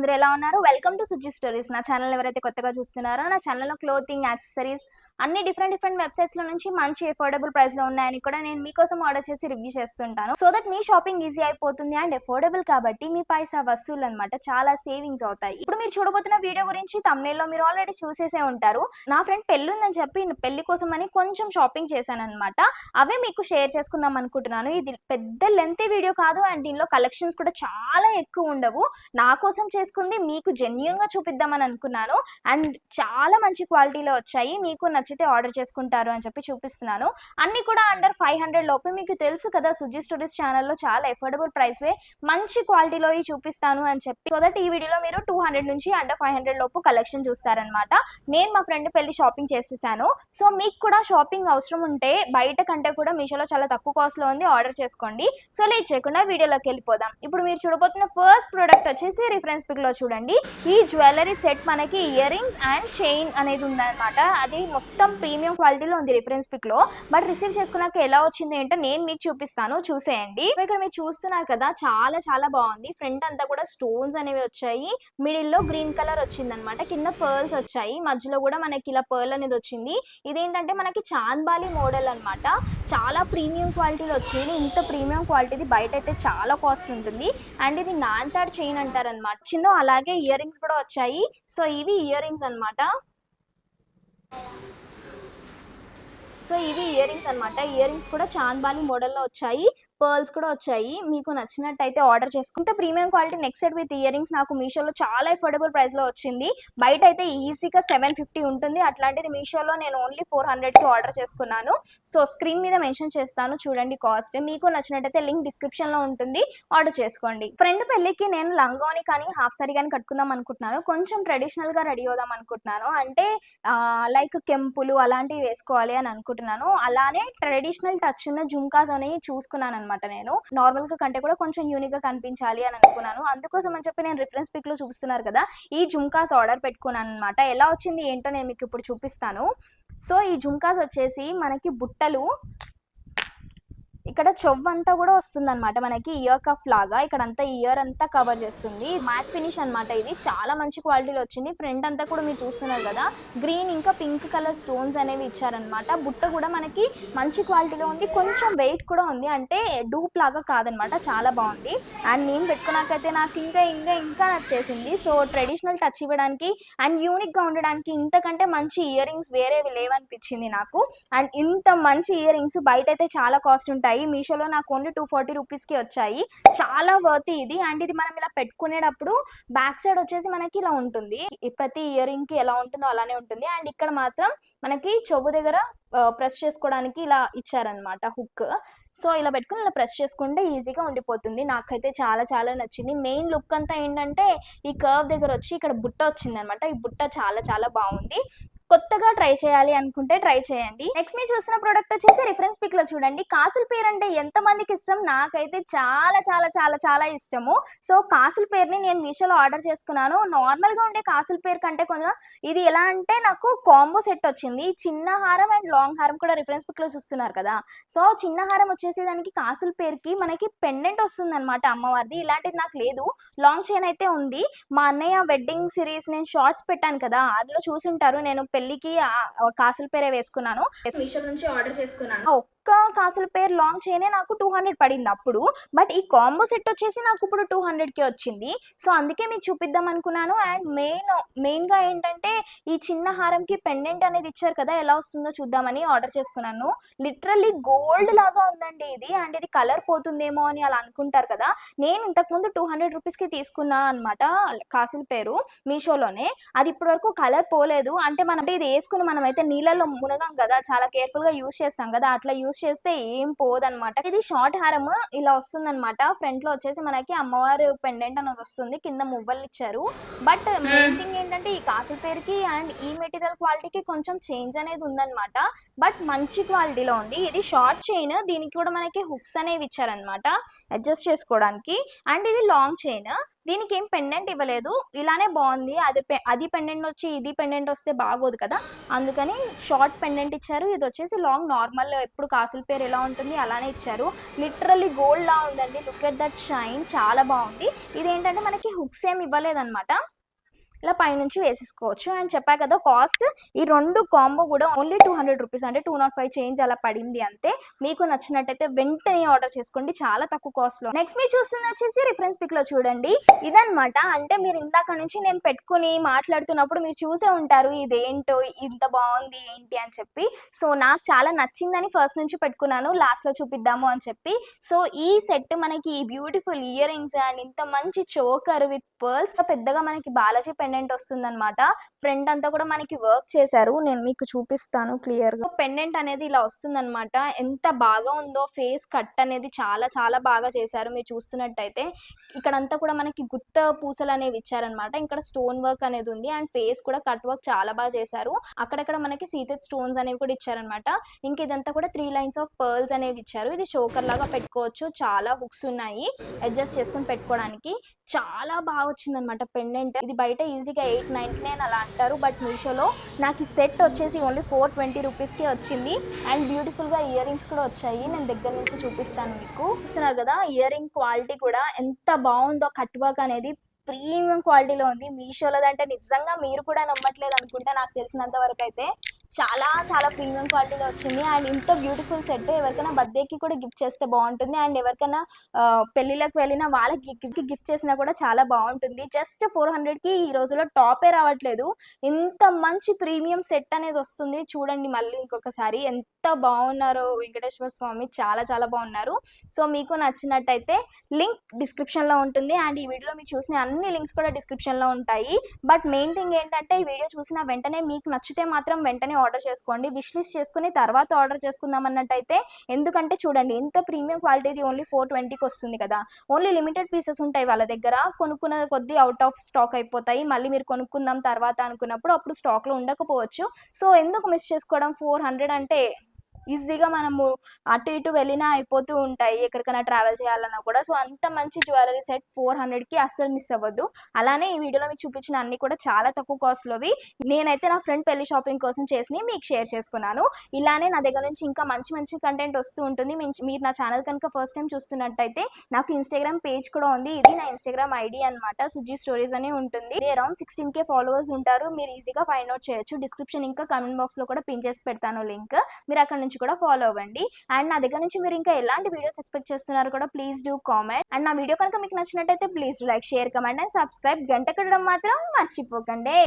అందరూ ఎలా ఉన్నారు? Welcome to Suji stories. నా ఛానల్ ఎవరైతే కొత్తగా చూస్తున్నారో నా ఛానల్‌లో క్లోతింగ్, యాక్సెసరీస్ అన్ని డిఫరెంట్ వెబ్‌సైట్స్‌లో నుంచి మంచి అఫోర్డబుల్ ప్రైస్‌లో ఉన్నాయని కూడా నేను మీకోసం ఆర్డర్ చేసి రివ్యూ చేస్తుంటాను. So that me shopping easy అయిపోతుంది అండ్ అఫోర్డబుల్ కాబట్టి మీ పైసా వసూలు అన్నమాట. చాలా సేవింగ్స్ అవుతాయి. ఇప్పుడు మీరు చూడబోతున్న వీడియో గురించి థంబ్‌నెయిల్‌లో మీరు ఆల్రెడీ చూసేసే ఉంటారు. నా ఫ్రెండ్ పెళ్లి ఉందని చెప్పి పెళ్లి కోసం అని కొంచెం షాపింగ్ చేశానన్నమాట. అవే మీకు షేర్ చేసుకుందాం అనుకుంటున్నాను. ఇది పెద్ద లెంతీ వీడియో కాదు అండ్ దీనిలో కలెక్షన్స్ కూడా చాలా ఎక్కువ ఉండవు. నా కోసం చేసుకుంది మీకు జెన్యూన్‌గా చూపిద్దామని అనుకున్నాను అండ్ చాలా మంచి క్వాలిటీలో వచ్చాయి. మీకు నచ్చితే ఆర్డర్ చేసుకుంటారు అని చెప్పి చూపిస్తున్నాను. అన్ని కూడా అండర్ 500 లోపే. మీకు తెలుసు కదా సుజి స్టోరీస్ ఛానల్‌లో చాలా అఫోర్డబుల్ ప్రైస్‌వే మంచి క్వాలిటీలో చూపిస్తాను అని చెప్పి. సో దట్ ఈ వీడియోలో మీరు 200 నుంచి అండర్ 500 లోపు కలెక్షన్ చూస్తారనమాట. నేను మా ఫ్రెండ్ పెళ్లి షాపింగ్ చేసేసాను. సో మీకు కూడా షాపింగ్ అవసరం ఉంటే బయట కంటే కూడా మీషోలో చాలా తక్కువ కాస్ట్లో ఉంది, ఆర్డర్ చేసుకోండి. సో లేట్ చేయకుండా వీడియోలోకి వెళ్ళిపోదాం. ఇప్పుడు మీరు చూడబోతున్న ఫస్ట్ ప్రోడక్ట్ వచ్చేసి రిఫరెన్స్ పిక్ లో చూడండి. ఈ జ్యువెలరీ సెట్ మనకి ఇయర్ రింగ్స్ అండ్ చైన్ అనేది ఉందన్నమాట. అది మొత్తం ప్రీమియం క్వాలిటీలో ఉంది రిఫరెన్స్ పిక్ లో. బట్ రిసీవ్ చేసుకున్నాక ఎలా వచ్చింది ఏంటో నేను మీకు చూపిస్తాను, చూసేయండి. ఇక్కడ మీరు చూస్తున్నారు కదా, చాలా బాగుంది. ఫ్రంట్ అంతా కూడా స్టోన్స్ అనేవి వచ్చాయి. మిడిల్ లో గ్రీన్ కలర్ వచ్చిందనమాట. కింద పర్ల్స్ వచ్చాయి. మధ్యలో కూడా మనకి ఇలా పర్ల్ అనేది వచ్చింది. ఇదేంటంటే మనకి చాంద్బాలి మోడల్ అనమాట. చాలా ప్రీమియం క్వాలిటీలో వచ్చింది. ఇంత ప్రీమియం క్వాలిటీది బయట అయితే చాలా కాస్ట్ ఉంటుంది. అండ్ ఇది నాన్తాడ్ చైన్ అంటారనమాట. చిన్న అలాగే ఇయర్ రింగ్స్ కూడా వచ్చాయి. సో ఇవి ఇయర్ రింగ్స్ అనమాట. ఇయర్ రింగ్స్ కూడా చాంద్బాలి మోడల్లో వచ్చాయి. పర్ల్స్ కూడా వచ్చాయి. మీకు నచ్చినట్టయితే ఆర్డర్ చేసుకుంటే premium quality neck set with ear rings నాకు మీషోలో చాలా అఫోర్డబుల్ ప్రైస్లో వచ్చింది. బయట అయితే ఈజీగా 750 ఉంటుంది. అట్లాంటిది మీషోలో నేను ఓన్లీ 400కి ఆర్డర్ చేసుకున్నాను. సో స్క్రీన్ మీద మెన్షన్ చేస్తాను, చూడండి కాస్ట్. మీకు నచ్చినట్టయితే లింక్ డిస్క్రిప్షన్లో ఉంటుంది, ఆర్డర్ చేసుకోండి. ఫ్రెండ్ పెళ్ళికి నేను లంగాని కానీ హాఫ్ సారీ కానీ కట్టుకుందాం అనుకుంటున్నాను. కొంచెం ట్రెడిషనల్గా రెడీ అవుదాం అనుకుంటున్నాను. అంటే లైక్ కెంపులు అలాంటివి వేసుకోవాలి అని అనుకుంటున్నాను. అలానే ట్రెడిషనల్ టచ్ ఉన్న జుమ్కాస్ అనేవి చూసుకున్నాను అనమాట. నేను నార్మల్ గా కంటే కూడా కొంచెం యూనిక్ గా కనిపించాలి అని అనుకున్నాను. అందుకోసం అని చెప్పి నేను రిఫరెన్స్ పిక్ లో చూపిస్తున్నారు కదా, ఈ జుమ్కాస్ ఆర్డర్ పెట్టుకున్నాను అనమాట. ఎలా వచ్చింది ఏంటో నేను మీకు ఇప్పుడు చూపిస్తాను. సో ఈ జుమ్కాస్ వచ్చేసి మనకి బుట్టలు, ఇక్కడ చెవ్వంతా కూడా వస్తుంది అనమాట. మనకి ఇయర్ కఫ్ లాగా ఇక్కడంతా ఇయర్ అంతా కవర్ చేస్తుంది. మ్యాట్ ఫినిష్ అనమాట. ఇది చాలా మంచి క్వాలిటీలో వచ్చింది. ఫ్రంట్ అంతా కూడా మీరు చూస్తున్నారు కదా, గ్రీన్ ఇంకా పింక్ కలర్ స్టోన్స్ అనేవి ఇచ్చారనమాట. బుట్ట కూడా మనకి మంచి క్వాలిటీలో ఉంది. కొంచెం వెయిట్ కూడా ఉంది, అంటే డూప్ లాగా కాదనమాట. చాలా బాగుంది. అండ్ నేను పెట్టుకున్నాకైతే నాకు ఇంకా నచ్చేసింది. సో ట్రెడిషనల్ టచ్ ఇవ్వడానికి అండ్ యూనిక్గా ఉండడానికి ఇంతకంటే మంచి ఇయర్ రింగ్స్ వేరేవి లేవనిపించింది నాకు. అండ్ ఇంత మంచి ఇయర్ రింగ్స్ బయట అయితే చాలా కాస్ట్ ఉంటాయి. మీషోలో నాకు ఓన్లీ 240 రూపీస్కి వచ్చాయి. చాలా వర్త్ ఇది. అండ్ ఇది మనం ఇలా పెట్టుకునేటప్పుడు బ్యాక్ సైడ్ వచ్చేసి మనకి ఇలా ఉంటుంది. ప్రతి ఇయర్ రింగ్ కి ఎలా ఉంటుందో అలానే ఉంటుంది. అండ్ ఇక్కడ మాత్రం మనకి చెవు దగ్గర ప్రెస్ చేసుకోవడానికి ఇలా ఇచ్చారనమాట హుక్. సో ఇలా పెట్టుకుని ఇలా ప్రెస్ చేసుకుంటే ఈజీగా ఉండిపోతుంది. నాకైతే చాలా నచ్చింది. మెయిన్ లుక్ అంతా ఏంటంటే ఈ కర్వ్ దగ్గర వచ్చి ఇక్కడ బుట్ట వచ్చింది అనమాట. ఈ బుట్ట చాలా బాగుంది. కొత్తగా ట్రై చేయాలి అనుకుంటే ట్రై చేయండి. నెక్స్ట్ మీరు చూస్తున్న ప్రోడక్ట్ వచ్చేసి రిఫరెన్స్ పిక్ లో చూడండి. కాసుల పేరు అంటే ఎంత మందికి ఇష్టం, నాకైతే చాలా ఇష్టము. సో కాసుల పేరుని నేను మీషోలో ఆర్డర్ చేసుకున్నాను. నార్మల్ గా ఉండే కాసుల పేరు కంటే కొంచెం ఇది ఎలా అంటే నాకు కాంబో సెట్ వచ్చింది. చిన్న హారం అండ్ లాంగ్ హారం కూడా రిఫరెన్స్ పిక్ లో చూస్తున్నారు కదా. సో చిన్న హారం వచ్చేసి దానికి కాసుల పేరుకి మనకి పెండెంట్ వస్తుంది అనమాట, అమ్మవారిది. ఇలాంటిది నాకు లేదు. లాంగ్ చైన్ అయితే ఉంది. మా అన్నయ్య వెడ్డింగ్ సిరీస్ నేను షార్ట్స్ పెట్టాను కదా, అందులో చూసుంటారు. నేను పెళ్లికి కాసుల పేరే వేసుకున్నాను. మీషో నుంచి ఆర్డర్ చేసుకున్నాను. ఒక్క కాసుల పేరు లాంగ్ చైనే నాకు 200 పడింది అప్పుడు. బట్ ఈ కాంబో సెట్ వచ్చేసి నాకు ఇప్పుడు 200కి వచ్చింది. సో అందుకే మీకు చూపిద్దాం అనుకున్నాను. అండ్ మెయిన్గా ఏంటంటే ఈ చిన్న హారంకి పెండెంట్ అనేది ఇచ్చారు కదా, ఎలా వస్తుందో చూద్దామని ఆర్డర్ చేసుకున్నాను. లిటరల్లీ గోల్డ్ లాగా ఉందండి ఇది. అండ్ ఇది కలర్ పోతుందేమో అని అలా అనుకుంటారు కదా. నేను ఇంతకుముందు 200 రూపీస్కి తీసుకున్నాను అనమాట కాసుల పేరు మీషోలోనే. అది ఇప్పటి వరకు కలర్ పోలేదు. అంటే మనం ఇది వేసుకుని మనం అయితే నీళ్ళలో మునగాం కదా, చాలా కేర్ఫుల్ గా యూజ్ చేస్తాం కదా, అట్లా యూజ్ చేస్తే ఏం పోదనమాట. ఇది షార్ట్ హారం ఇలా వస్తుంది అనమాట. ఫ్రంట్ లో వచ్చేసి మనకి అమ్మవారు పెండెంట్ అనేది వస్తుంది. కింద మువ్వలు ఇచ్చారు. బట్ మెయిన్ థింగ్ ఏంటంటే ఈ కాసుల పేరుకి అండ్ ఈ మెటీరియల్ క్వాలిటీకి కొంచెం చేంజ్ అనేది ఉందన్నమాట. బట్ మంచి క్వాలిటీలో ఉంది. ఇది షార్ట్ చైన్, దీనికి కూడా మనకి హుక్స్ అనేవి ఇచ్చారనమాట అడ్జస్ట్ చేసుకోవడానికి. అండ్ ఇది లాంగ్ చైన్. దీనికి ఏం పెండెంట్ ఇవ్వలేదు, ఇలానే బాగుంది. అది పెండెంట్ వచ్చి ఇది పెండెంట్ వస్తే బాగోదు కదా, అందుకని షార్ట్ పెండెంట్ ఇచ్చారు. ఇది వచ్చేసి లాంగ్ నార్మల్ ఎప్పుడు కాసుల పేరు ఎలా ఉంటుంది అలానే ఇచ్చారు. లిటరల్లీ గోల్డ్ లా ఉందండి. లుక్ ఎట్ దట్ షైన్, చాలా బాగుంది. ఇదేంటంటే మనకి హుక్స్ ఏమి ఇవ్వలేదన్నమాట, ఇలా పైనుంచి వేసేసుకోవచ్చు. అండ్ చెప్పా కదా కాస్ట్, ఈ 2 కాంబో కూడా ఓన్లీ 200 రూపీస్, అంటే 205 చేంజ్ అలా పడింది అంతే. మీకు నచ్చినట్టయితే వెంటనే ఆర్డర్ చేసుకోండి, చాలా తక్కువ కాస్ట్లో. నెక్స్ట్ మీరు చూస్తుంది వచ్చేసి రిఫరెన్స్ పిక్ లో చూడండి, ఇదన్నమాట. అంటే మీరు ఇందాక నుంచి నేను పెట్టుకుని మాట్లాడుతున్నప్పుడు మీరు చూసే ఉంటారు ఇదేంటో ఇంత బాగుంది ఏంటి అని చెప్పి. సో నాకు చాలా నచ్చిందని ఫస్ట్ నుంచి పెట్టుకున్నాను, లాస్ట్ లో చూపిద్దాము అని చెప్పి. సో ఈ సెట్ మనకి ఈ బ్యూటిఫుల్ ఇయర్ రింగ్స్ అండ్ ఇంత మంచి చోకర్ విత్ పర్ల్స్, పెద్దగా మనకి బాలాజీ పెండెంట్ వస్తుందన్నమాట. ఫ్రంట్ అంతా కూడా మనకి వర్క్ చేశారు, నేను మీకు చూపిస్తాను క్లియర్ గా. పెండెంట్ అనేది ఇలా వస్తుందన్నమాట. ఎంత బాగా ఉందో, ఫేస్ కట్ అనేది చాలా చాలా బాగా చేశారు. మీరు చూస్తున్నట్టయితే ఇక్కడంతా కూడా మనకి గుత్త పూసలు అనేవి ఇచ్చారనమాట. ఇక్కడ స్టోన్ వర్క్ అనేది ఉంది అండ్ ఫేస్ కూడా కట్ వర్క్ చాలా బాగా చేశారు. అక్కడక్కడ మనకి సీజెడ్ స్టోన్స్ అనేవి కూడా ఇచ్చారనమాట. ఇంక ఇదంతా కూడా 3 లైన్స్ ఆఫ్ పర్ల్స్ అనేవి ఇచ్చారు. ఇది చోకర్ లాగా పెట్టుకోవచ్చు, చాలా హుక్స్ ఉన్నాయి అడ్జస్ట్ చేసుకుని పెట్టుకోవడానికి. చాలా బాగా వచ్చింది అనమాట పెండెంట్. ఇది బయట ఈజీగా 899 అలా అంటారు, బట్ మీషోలో నాకు ఈ సెట్ వచ్చేసి ఓన్లీ 420 రూపీస్కి వచ్చింది. అండ్ బ్యూటిఫుల్గా ఇయర్ రింగ్స్ కూడా వచ్చాయి, నేను దగ్గర నుంచి చూపిస్తాను మీకు. చూస్తున్నారు కదా ఇయర్ రింగ్ క్వాలిటీ కూడా ఎంత బాగుందో, కట్ వర్క్ అనేది ప్రీమియం క్వాలిటీలో ఉంది. మీషోలో అంటే నిజంగా మీరు కూడా నమ్మట్లేదు అనుకుంటా, నాకు తెలిసినంత వరకు అయితే చాలా చాలా ప్రీమియం క్వాలిటీలో వచ్చింది. అండ్ ఇంత బ్యూటిఫుల్ సెట్ ఎవరికైనా బర్త్డేకి కూడా గిఫ్ట్ చేస్తే బాగుంటుంది. అండ్ ఎవరికైనా పెళ్ళిళ్ళకి వెళ్ళినా వాళ్ళకి గిఫ్ట్ చేసినా కూడా చాలా బాగుంటుంది. జస్ట్ 400కి ఈ రోజుల్లో టాపే రావట్లేదు, ఇంత మంచి ప్రీమియం సెట్ అనేది వస్తుంది. చూడండి మళ్ళీ ఇంకొకసారి ఎంత బాగున్నారో వెంకటేశ్వర స్వామి, చాలా చాలా బాగున్నారు. సో మీకు నచ్చినట్టయితే లింక్ డిస్క్రిప్షన్లో ఉంటుంది. అండ్ ఈ వీడియోలో మీరు చూసిన అన్ని లింక్స్ కూడా డిస్క్రిప్షన్లో ఉంటాయి. బట్ మెయిన్ థింగ్ ఏంటంటే ఈ వీడియో చూసిన వెంటనే మీకు నచ్చితే మాత్రం వెంటనే ఆర్డర్ చేసుకోండి, విష్ లిస్ట్ చేసుకుని తర్వాత ఆర్డర్ చేసుకుందాం అన్నట్టయితే. ఎందుకంటే చూడండి ఇంత ప్రీమియం క్వాలిటీది ఓన్లీ 420కి వస్తుంది కదా. ఓన్లీ లిమిటెడ్ పీసెస్ ఉంటాయి వాళ్ళ దగ్గర, కొనుక్కున్న కొద్దీ అవుట్ ఆఫ్ స్టాక్ అయిపోతాయి. మళ్ళీ మీరు కొనుక్కుందాం తర్వాత అనుకున్నప్పుడు అప్పుడు స్టాక్లో ఉండకపోవచ్చు. సో ఎందుకు మిస్ చేసుకోవడం, 400 అంటే ఈజీగా మనము అటు ఇటు వెళ్ళినా అయిపోతూ ఉంటాయి, ఎక్కడికైనా ట్రావెల్ చేయాలన్నా కూడా. సో అంత మంచి జ్యువెలరీ సెట్ 400కి అస్సలు మిస్ అవ్వద్దు. అలానే ఈ వీడియోలో మీకు చూపించిన అన్ని కూడా చాలా తక్కువ కాస్ట్లోవి. నేనైతే నా ఫ్రెండ్ పెళ్లి షాపింగ్ కోసం చేసి మీకు షేర్ చేసుకున్నాను. ఇలానే నా దగ్గర నుంచి ఇంకా మంచి మంచి కంటెంట్ వస్తూ ఉంటుంది. మీరు నా ఛానల్ కనుక ఫస్ట్ టైం చూస్తున్నట్టయితే నాకు ఇన్స్టాగ్రామ్ పేజ్ కూడా ఉంది, ఇది నా ఇన్స్టాగ్రామ్ ఐడి అనమాట, సుజీ స్టోరీస్ అని ఉంటుంది. అరౌండ్ 16K ఫాలోవర్స్ ఉంటారు, మీరు ఈజీగా ఫైండ్ అవుట్ చేయొచ్చు. డిస్క్రిప్షన్ ఇంకా కమెంట్ బాక్స్లో కూడా పిన్ చేసి పెడతాను లింక్, మీరు అక్కడ నుంచి కూడా ఫాలో అవ్వండి. అండ్ నా దగ్గర నుంచి మీరు ఇంకా ఎలాంటి వీడియోస్ ఎక్స్పెక్ట్ చేస్తున్నారు కూడా ప్లీజ్ డూ కామెంట్. అండ్ నా వీడియో కనుక మీకు నచ్చినట్టయితే please like, share, comment and subscribe. గంట కొట్టడం మాత్రం మర్చిపోకండి.